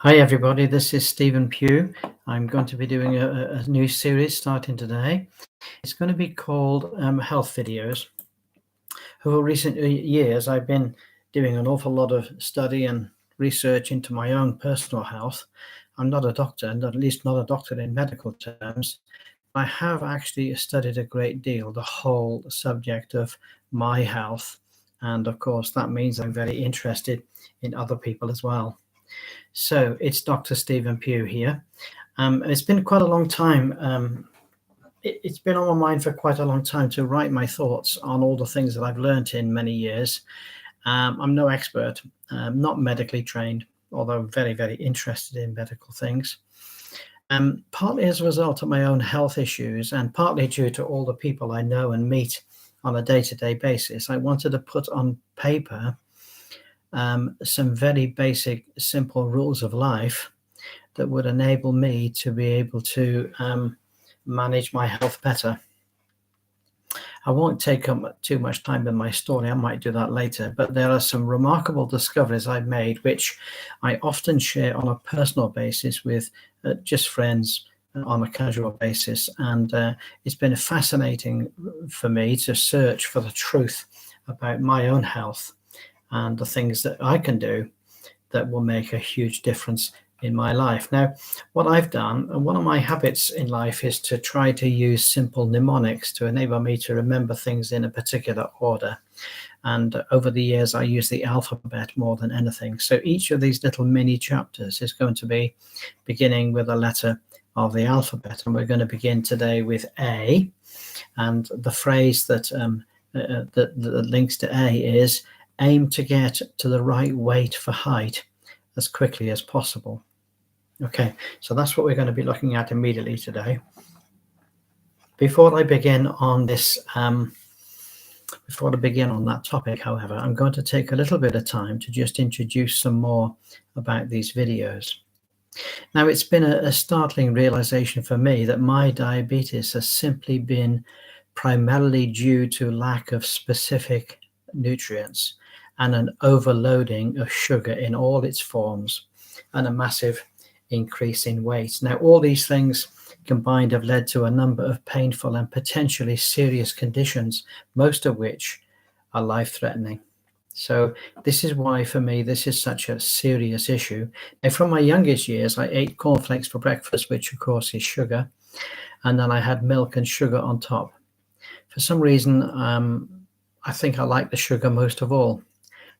Hi, everybody. This is Stephen Pugh. I'm going to be doing a new series starting today. It's going to be called Health Videos. Over recent years, I've been doing an awful lot of study and research into my own personal health. I'm not a doctor, and at least not a doctor in medical terms. I have actually studied a great deal the whole subject of my health. And of course, that means I'm very interested in other people as well. So it's Dr. Stephen Pugh here. It's been quite a long time. It's been on my mind for quite a long time to write my thoughts on all the things that I've learned in many years. I'm no expert, not medically trained, although very, very interested in medical things. Partly as a result of my own health issues and partly due to all the people I know and meet on a day-to-day basis, I wanted to put on paper some very basic, simple rules of life that would enable me to be able to manage my health better. I won't take up too much time in my story. I might do that later, but there are some remarkable discoveries I've made, which I often share on a personal basis with just friends on a casual basis. And it's been fascinating for me to search for the truth about my own health and the things that I can do that will make a huge difference in my life. Now, what I've done, and one of my habits in life is to try to use simple mnemonics to enable me to remember things in a particular order. And over the years, I use the alphabet more than anything. So each of these little mini chapters is going to be beginning with a letter of the alphabet. And we're going to begin today with A. And the phrase that links to A is aim to get to the right weight for height as quickly as possible. Okay, so that's what we're going to be looking at immediately today. Before I begin on this, before I begin on that topic, however, I'm going to take a little bit of time to just introduce some more about these videos. Now, it's been a startling realization for me that my diabetes has simply been primarily due to lack of specific nutrients and an overloading of sugar in all its forms and a massive increase in weight. Now, all these things combined have led to a number of painful and potentially serious conditions, most of which are life-threatening. So this is why, for me, this is such a serious issue. Now, from my youngest years, I ate cornflakes for breakfast, which of course is sugar, and then I had milk and sugar on top. For some reason, I think I like the sugar most of all.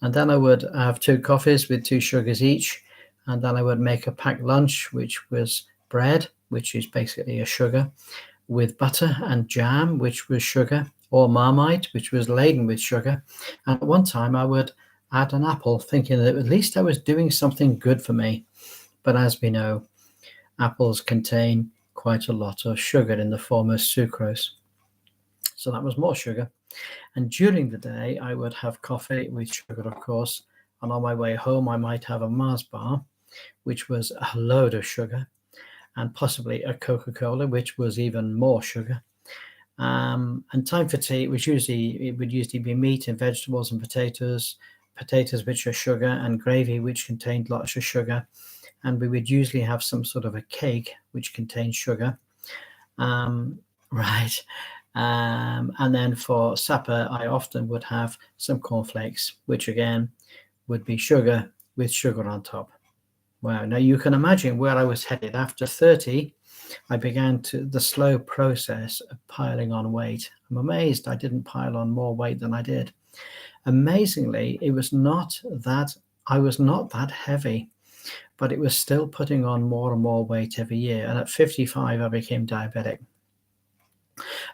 And then I would have 2 coffees with 2 sugars each. And then I would make a packed lunch, which was bread, which is basically a sugar, with butter and jam, which was sugar, or Marmite, which was laden with sugar. And at one time I would add an apple, thinking that at least I was doing something good for me. But as we know, apples contain quite a lot of sugar in the form of sucrose. So that was more sugar. And during the day, I would have coffee with sugar, of course. And on my way home, I might have a Mars bar, which was a load of sugar, and possibly a Coca-Cola, which was even more sugar. And time for tea, it would usually be meat and vegetables and potatoes, which are sugar, and gravy, which contained lots of sugar. And we would usually have some sort of a cake, which contained sugar. Right. And then for supper, I often would have some cornflakes, which again would be sugar with sugar on top. Wow. Now you can imagine where I was headed. After 30, I began the slow process of piling on weight. I'm amazed I didn't pile on more weight than I did. Amazingly, I was not that heavy, but it was still putting on more and more weight every year. And at 55, I became diabetic.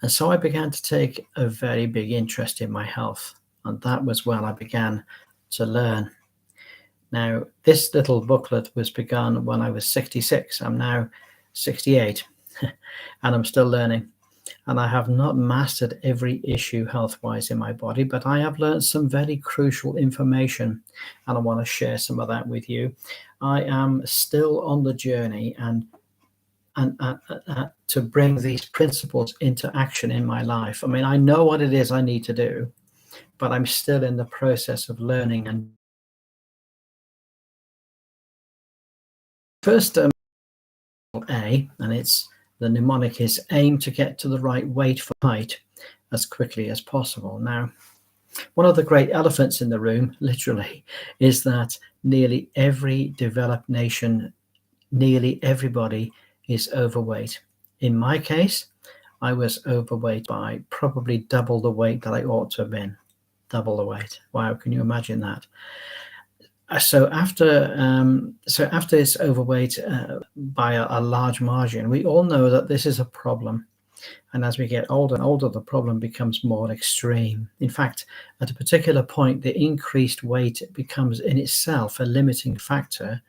And so I began to take a very big interest in my health. And that was when I began to learn. Now, this little booklet was begun when I was 66. I'm now 68 and I'm still learning. And I have not mastered every issue health-wise in my body, but I have learned some very crucial information, and I want to share some of that with you. I am still on the journey and to bring these principles into action in my life. I mean, I know what it is I need to do, but I'm still in the process of learning and First, A, and it's the mnemonic is aim to get to the right weight for height as quickly as possible. Now, one of the great elephants in the room, literally, is that nearly every developed nation, nearly everybody is overweight. In my case, I was overweight by probably double the weight that I ought to have been. Double the weight. Wow, can you imagine that? So after it's overweight by a large margin, we all know that this is a problem. And as we get older and older, the problem becomes more extreme. In fact, at a particular point, the increased weight becomes in itself a limiting factor,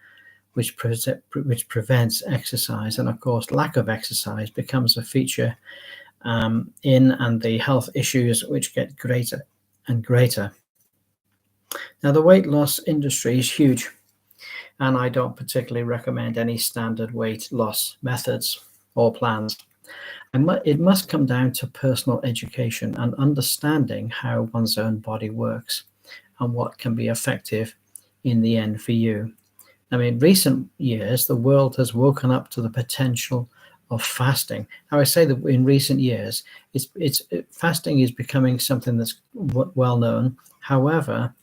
which prevents exercise. And of course, lack of exercise becomes a feature and the health issues which get greater and greater. Now, the weight loss industry is huge, and I don't particularly recommend any standard weight loss methods or plans. It must come down to personal education and understanding how one's own body works and what can be effective in the end for you. Now, in recent years, the world has woken up to the potential of fasting. Now, I say that in recent years, fasting is becoming something that's well known. However,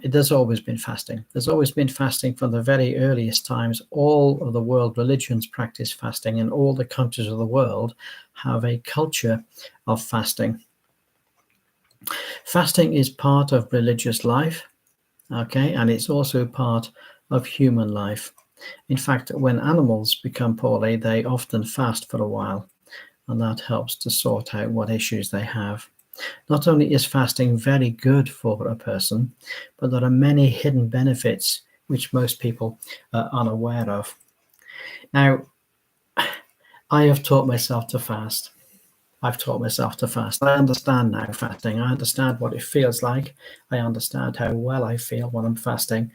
there's always been fasting. There's always been fasting from the very earliest times. All of the world religions practice fasting, and all the countries of the world have a culture of fasting. Fasting is part of religious life, okay, and it's also part of human life. In fact, when animals become poorly, they often fast for a while, and that helps to sort out what issues they have. Not only is fasting very good for a person, but there are many hidden benefits which most people are unaware of. Now, I have taught myself to fast. I've taught myself to fast. I understand now fasting. I understand what it feels like. I understand how well I feel when I'm fasting.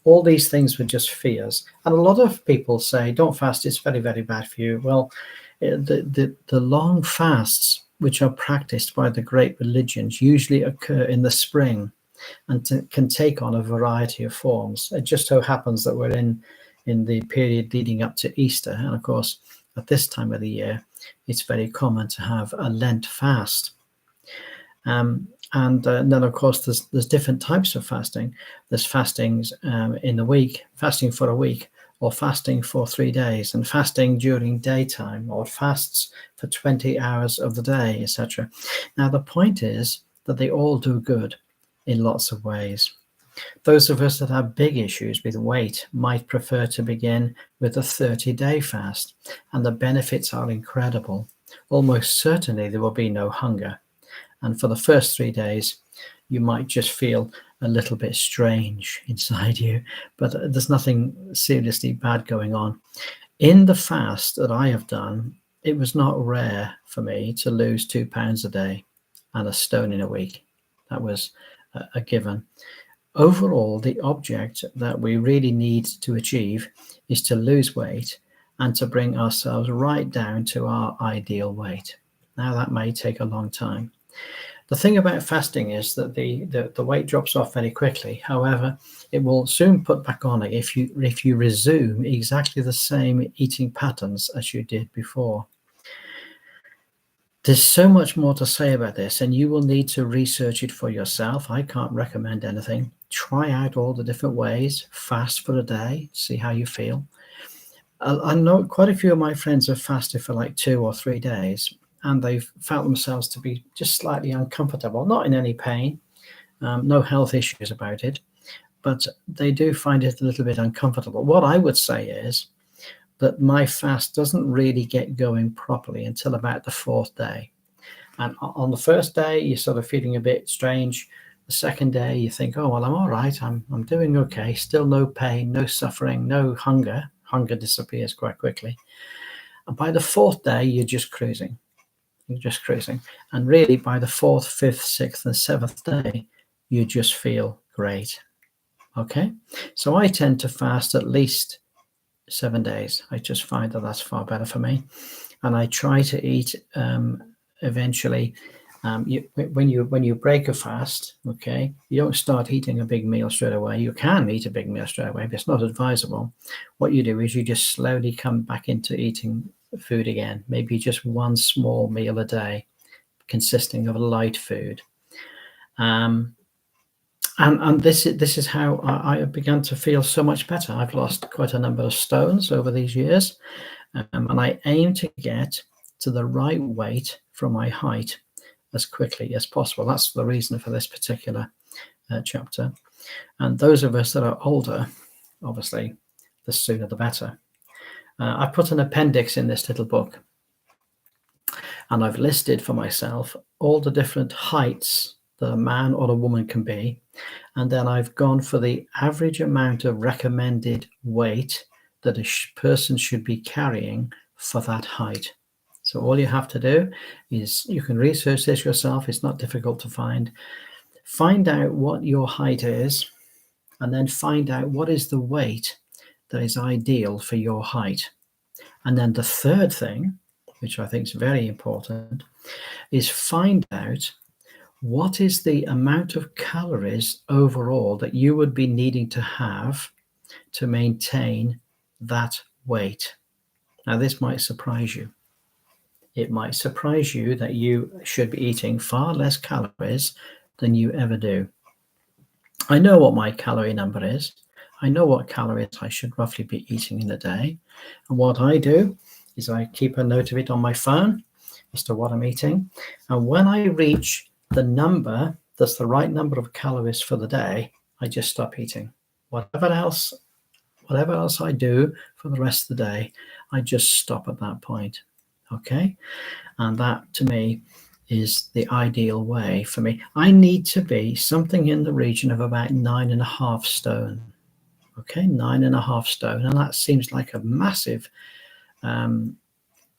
All these things were just fears. And a lot of people say, don't fast, it's very, very bad for you. Well, the long fasts which are practiced by the great religions usually occur in the spring and can take on a variety of forms. It just so happens that we're in the period leading up to Easter. And of course, at this time of the year, it's very common to have a Lent fast. And then, of course, there's different types of fasting. There's fastings in the week, fasting for a week, or fasting for 3 days, and fasting during daytime, or fasts for 20 hours of the day, etc. Now, the point is that they all do good in lots of ways. Those of us that have big issues with weight might prefer to begin with a 30-day fast, and the benefits are incredible. Almost certainly there will be no hunger. And for the first 3 days, you might just feel a little bit strange inside you, but there's nothing seriously bad going on. In the fast that I have done, it was not rare for me to lose 2 pounds a day and a stone in a week. That was a given. Overall, the object that we really need to achieve is to lose weight and to bring ourselves right down to our ideal weight. Now, that may take a long time. The thing about fasting is that the weight drops off very quickly. However, it will soon put back on if you resume exactly the same eating patterns as you did before. There's so much more to say about this, and you will need to research it for yourself. I can't recommend anything. Try out all the different ways. Fast for a day. See how you feel. I know quite a few of my friends have fasted for like 2 or 3 days, and they've felt themselves to be just slightly uncomfortable, not in any pain, no health issues about it, but they do find it a little bit uncomfortable. What I would say is that my fast doesn't really get going properly until about the 4th day. And on the first day, you're sort of feeling a bit strange. The second day, you think, oh, well, I'm all right. I'm doing okay. Still no pain, no suffering, no hunger. Hunger disappears quite quickly. And by the 4th day, you're just cruising. You're just cruising. And really, by the 4th, 5th, 6th, and 7th day, you just feel great. Okay? So I tend to fast at least 7 days. I just find that that's far better for me. And I try to eat eventually When you break a fast, okay, you don't start eating a big meal straight away. You can eat a big meal straight away, but it's not advisable. What you do is you just slowly come back into eating food again, maybe just one small meal a day consisting of light food. And this is how I began to feel so much better. I've lost quite a number of stones over these years, and I aim to get to the right weight for my height as quickly as possible. That's the reason for this particular chapter. And those of us that are older, obviously, the sooner the better. I put an appendix in this little book, and I've listed for myself all the different heights that a man or a woman can be. And then I've gone for the average amount of recommended weight that a person should be carrying for that height. So all you have to do is, you can research this yourself. It's not difficult to find. Find out what your height is, and then find out what is the weight that is ideal for your height. And then the third thing, which I think is very important, is find out what is the amount of calories overall that you would be needing to have to maintain that weight. Now, this might surprise you. It might surprise you that you should be eating far less calories than you ever do. I know what my calorie number is. I know what calories I should roughly be eating in a day. And what I do is I keep a note of it on my phone as to what I'm eating. And when I reach the number that's the right number of calories for the day, I just stop eating. Whatever else I do for the rest of the day, I just stop at that point. Okay? And that, to me, is the ideal way for me. I need to be something in the region of about 9.5 stone. Okay, 9.5 stone. And that seems like a massive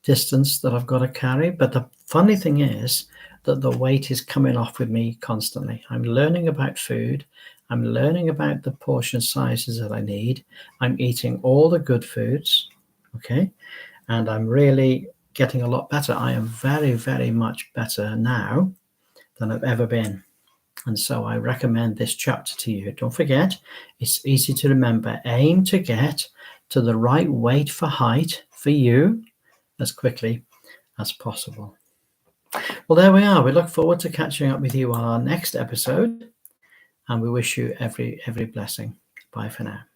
distance that I've got to carry. But the funny thing is that the weight is coming off with me constantly. I'm learning about food. I'm learning about the portion sizes that I need. I'm eating all the good foods. Okay. And I'm really getting a lot better. I am very, very much better now than I've ever been. And so I recommend this chapter to you. Don't forget, it's easy to remember. Aim to get to the right weight for height for you as quickly as possible. Well, there we are. We look forward to catching up with you on our next episode, and we wish you every blessing. Bye for now.